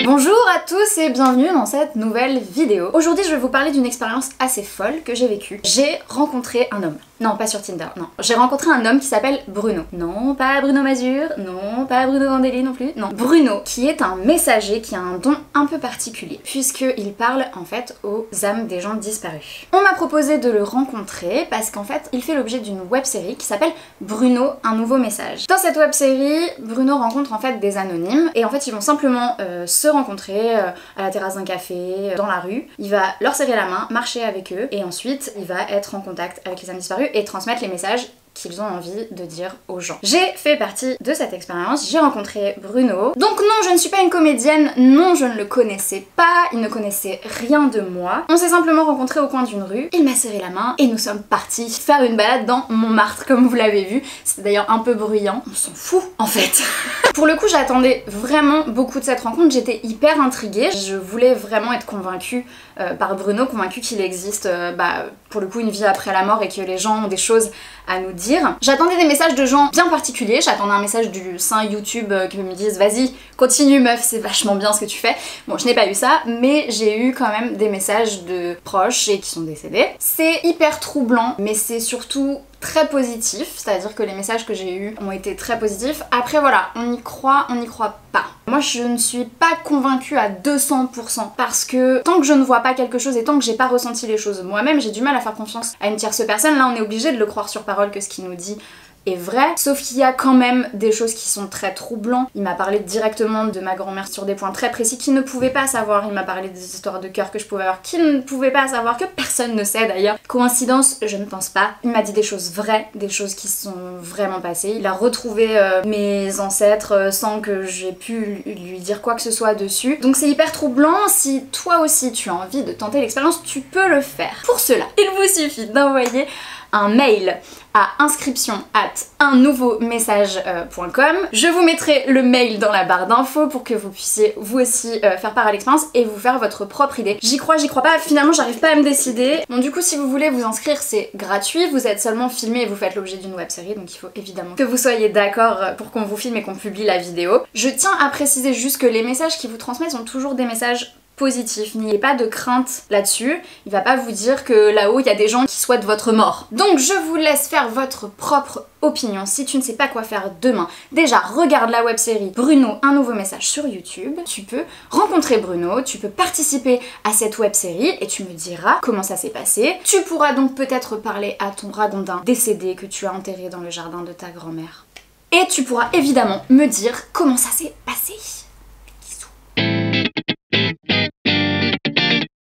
Bonjour à tous et bienvenue dans cette nouvelle vidéo. Aujourd'hui je vais vous parler d'une expérience assez folle que j'ai vécue. J'ai rencontré un homme. Non, pas sur Tinder, non. J'ai rencontré un homme qui s'appelle Bruno. Non, pas Bruno Mazur, non, pas Bruno Vandelli non plus, non. Bruno, qui est un messager qui a un don un peu particulier, puisqu'il parle en fait aux âmes des gens disparus. On m'a proposé de le rencontrer parce qu'en fait, il fait l'objet d'une web-série qui s'appelle Bruno, un nouveau message. Dans cette web-série, Bruno rencontre en fait des anonymes, et en fait ils vont simplement se rencontrer à la terrasse d'un café, dans la rue. Il va leur serrer la main, marcher avec eux, et ensuite il va être en contact avec les âmes disparues et transmettre les messages qu'ils ont envie de dire aux gens. J'ai fait partie de cette expérience, j'ai rencontré Bruno. Donc non, je ne suis pas une comédienne, non, je ne le connaissais pas, il ne connaissait rien de moi. On s'est simplement rencontrés au coin d'une rue, il m'a serré la main et nous sommes partis faire une balade dans Montmartre, comme vous l'avez vu. C'était d'ailleurs un peu bruyant, on s'en fout en fait. Pour le coup, j'attendais vraiment beaucoup de cette rencontre, j'étais hyper intriguée. Je voulais vraiment être convaincue par Bruno, convaincue qu'il existe pour le coup une vie après la mort et que les gens ont des choses à nous dire. J'attendais des messages de gens bien particuliers, j'attendais un message du saint YouTube qui me dise vas-y, continue meuf, c'est vachement bien ce que tu fais. Bon, je n'ai pas eu ça, mais j'ai eu quand même des messages de proches et qui sont décédés. C'est hyper troublant, mais c'est surtout très positif, c'est-à-dire que les messages que j'ai eus ont été très positifs. Après voilà, on y croit pas. Moi je ne suis pas convaincue à 200% parce que tant que je ne vois pas quelque chose et tant que j'ai pas ressenti les choses moi-même, j'ai du mal à faire confiance à une tierce personne. Là on est obligé de le croire sur parole que ce qu'il nous dit est vrai, sauf qu'il y a quand même des choses qui sont très troublantes. Il m'a parlé directement de ma grand-mère sur des points très précis qu'il ne pouvait pas savoir. Il m'a parlé des histoires de cœur que je pouvais avoir qu'il ne pouvait pas savoir, que personne ne sait d'ailleurs. Coïncidence, je ne pense pas. Il m'a dit des choses vraies, des choses qui sont vraiment passées. Il a retrouvé mes ancêtres sans que j'ai pu lui dire quoi que ce soit dessus. Donc c'est hyper troublant. Si toi aussi tu as envie de tenter l'expérience, tu peux le faire. Pour cela, il vous suffit d'envoyer un mail à inscription@unnouveaumessage.com. Je vous mettrai le mail dans la barre d'infos pour que vous puissiez vous aussi faire part à l'expérience et vous faire votre propre idée. J'y crois pas, finalement j'arrive pas à me décider. Bon du coup si vous voulez vous inscrire c'est gratuit, vous êtes seulement filmé et vous faites l'objet d'une web série, donc il faut évidemment que vous soyez d'accord pour qu'on vous filme et qu'on publie la vidéo. Je tiens à préciser juste que les messages qui vous transmettent sont toujours des messages positif, n'ayez pas de crainte là-dessus, il va pas vous dire que là-haut il y a des gens qui souhaitent votre mort. Donc je vous laisse faire votre propre opinion. Si tu ne sais pas quoi faire demain, déjà regarde la web-série Bruno, un nouveau message sur YouTube, tu peux rencontrer Bruno, tu peux participer à cette web-série et tu me diras comment ça s'est passé. Tu pourras donc peut-être parler à ton ragondin décédé que tu as enterré dans le jardin de ta grand-mère. Et tu pourras évidemment me dire comment ça s'est passé.